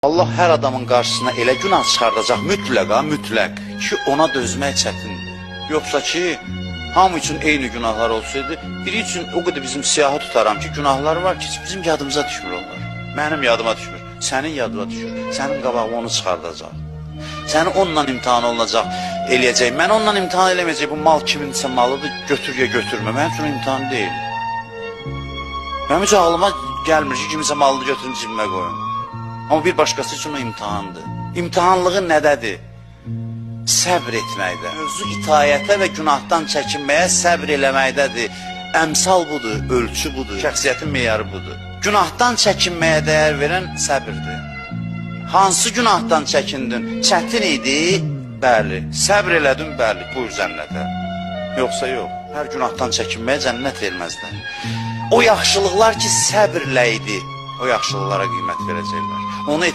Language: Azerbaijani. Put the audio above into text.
Allah hər adamın qarşısına elə günah çıxardacaq mütləq ki, ona dözmək çətindir. Yoxsa ki, hamı üçün eyni günahlar olsaydı, biri üçün o qədər bizim siyahı tutaram ki, günahlar var ki, bizim yadımıza düşmür onlar. Mənim yadıma düşmür, sənin yadına düşür, sənin qabağına onu çıxardacaq. Səni onunla imtihan olunacaq, eləyəcək. Mən onunla imtihan eləməyəcək, bu mal kiminsə malıdır, götür ya götürmə. Mənim üçün imtihan deyil. Mənim üçün ağlıma gəlmir ki, kiminsə malını götürün cibimə qoyun. Amma bir başqası üçün o imtihandır. İmtihanlığı nədədir? Səbr etməkdə. Mövzu itayətə və günahdan çəkinməyə səbr eləməkdədir. Əmsal budur, ölçü budur, şəxsiyyətin meyarı budur. Günahdan çəkinməyə dəyər verən səbirdir. Hansı günahdan çəkindin? Çətin idi? Bəli. Səbr elədin? Bəli. Buyur cənnətə. Yoxsa yox. Hər günahdan çəkinməyə cənnət verməzlər. O yaxşılıqlar ki, səbirlə idi, o yaxşılıqlara qiymət verəcəklər. Onu